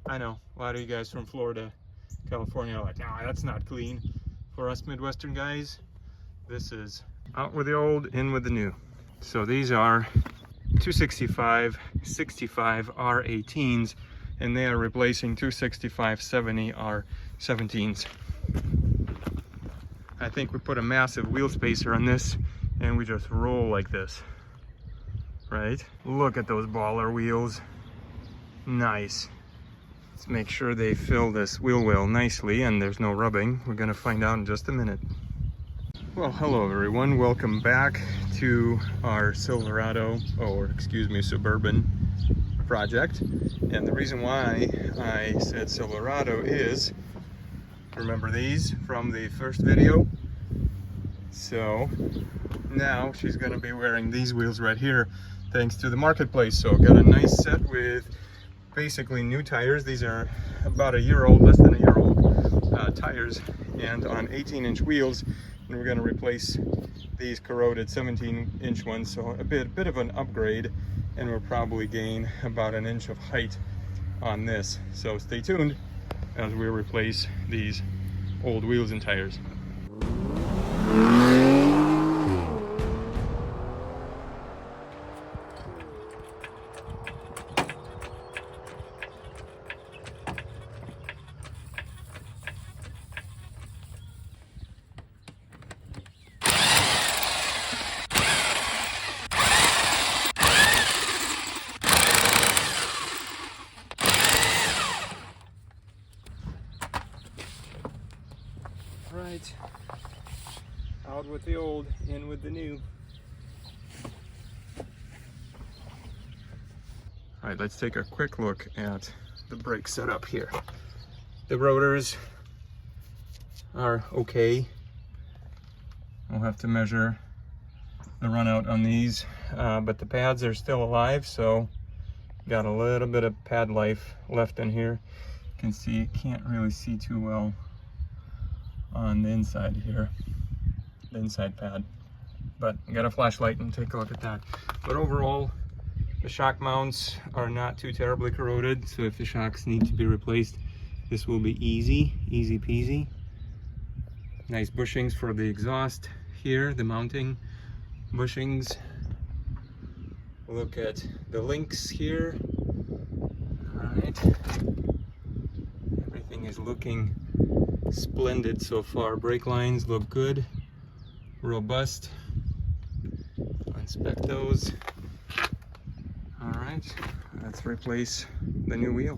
I know, a lot of you guys from Florida, California are like, nah, that's not clean. For us Midwestern guys, this is out with the old, in with the new. So these are 265 65 R18s, and they are replacing 265 70 R17s. I think we put a massive wheel spacer on this and we just roll like this, right? Look at those baller wheels. Nice. Let's make sure they fill this wheel well nicely and there's no rubbing. We're gonna find out in just a minute. Well, hello everyone. Welcome back to our Silverado, or excuse me, Suburban project. And the reason why I said Silverado is, remember these from the first video? So now she's gonna be wearing these wheels right here thanks to the marketplace. So got a nice set with basically new tires. These are about a year old, less than a year old tires, and on 18-inch wheels. And we're going to replace these corroded 17-inch ones, so a bit of an upgrade, and we'll probably gain about an inch of height on this. So stay tuned as we replace these old wheels and tires. Right, out with the old, in with the new. All right, let's take a quick look at the brake setup here. The rotors are okay. We'll have to measure the run out on these, but the pads are still alive, so got a little bit of pad life left in here. You can see, can't really see too well on the inside here, the inside pad, but I got a flashlight and take a look at that. But overall, the shock mounts are not too terribly corroded, so if the shocks need to be replaced, this will be easy peasy. Nice bushings for the exhaust here, the mounting bushings. Look at the links here. All right, everything is looking splendid so far. Brake lines look good, robust. Inspect those. All right, let's replace the new wheel.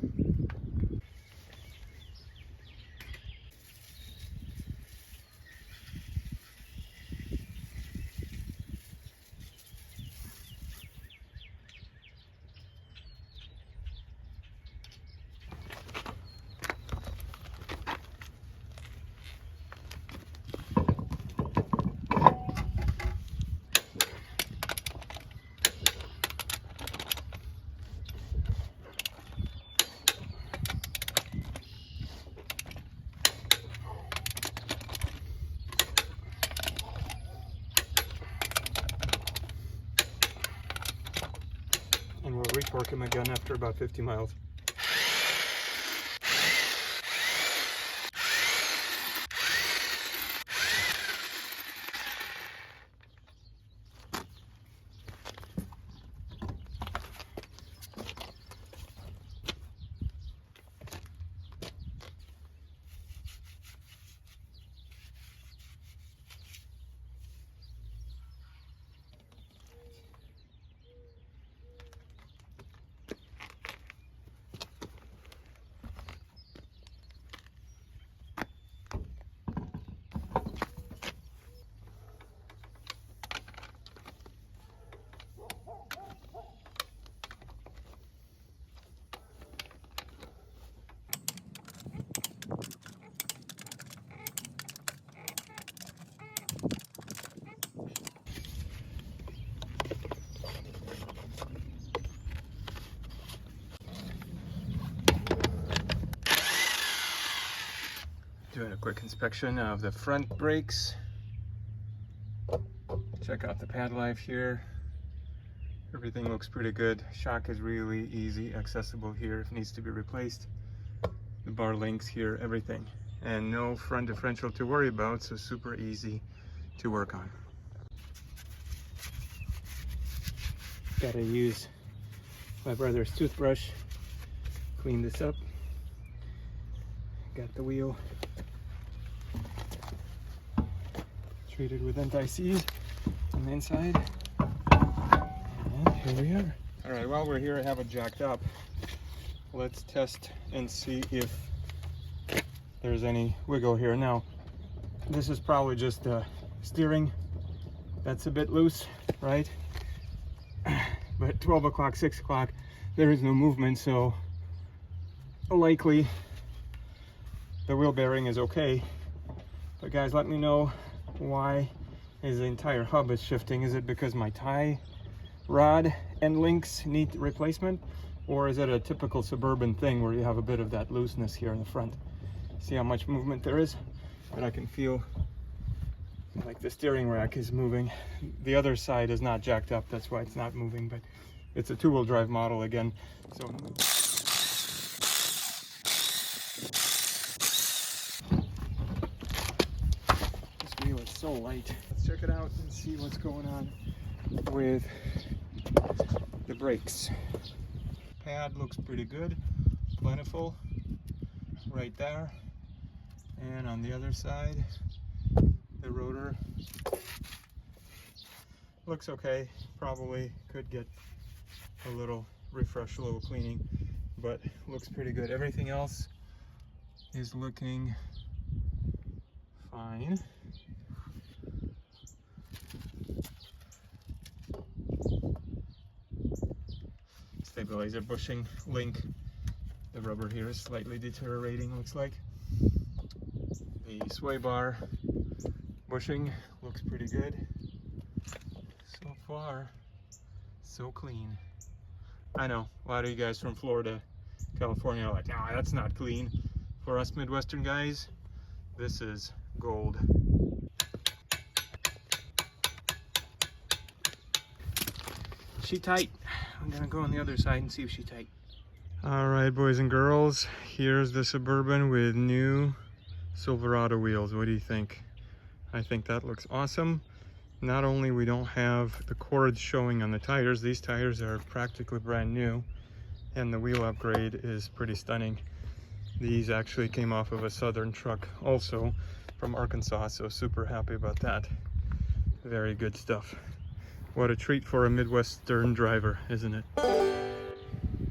And we'll retorque him again after about 50 miles. Doing a quick inspection of the front brakes. Check out the pad life here. Everything looks pretty good. Shock is really easy, accessible here if it needs to be replaced. the bar links here, everything. And no front differential to worry about, so super easy to work on. Gotta use my brother's toothbrush, clean this up. Got the wheel treated with anti-seize on the inside. And here we are. All right, while we're here, I have it jacked up. Let's test and see if there's any wiggle here. Now, this is probably just the steering that's a bit loose, right? But 12 o'clock, 6 o'clock, there is no movement, so likely the wheel bearing is okay. But guys, let me know why is the entire hub is shifting. Is it because my tie rod and links need replacement, or is it a typical Suburban thing where you have a bit of that looseness here in the front? See how much movement there is? But I can feel like the steering rack is moving. The other side is not jacked up, that's why it's not moving, but it's a two-wheel drive model again. So this wheel is so light. Let's check it out and see what's going on with the brakes. Pad looks pretty good, plentiful right there. And on the other side, the rotor looks okay. Probably could get a little refresh, a little cleaning, but looks pretty good. Everything else is looking fine. Stabilizer bushing link. The rubber here is slightly deteriorating, looks like. The sway bar bushing looks pretty good. So far, so clean. I know, a lot of you guys from Florida, California are like, nah, that's not clean. For us Midwestern guys, this is gold. She tight. I'm gonna go on the other side and see if she's tight. All right, boys and girls, here's the Suburban with new Silverado wheels. What do you think? I think that looks awesome. Not only we don't have the cords showing on the tires, these tires are practically brand new, and the wheel upgrade is pretty stunning. These actually came off of a Southern truck also from Arkansas, so super happy about that. Very good stuff. What a treat for a Midwestern driver, isn't it?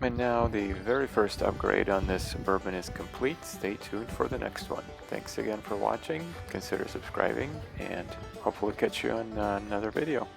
And now the very first upgrade on this Suburban is complete. Stay tuned for the next one. Thanks again for watching. Consider subscribing, and hopefully catch you on another video.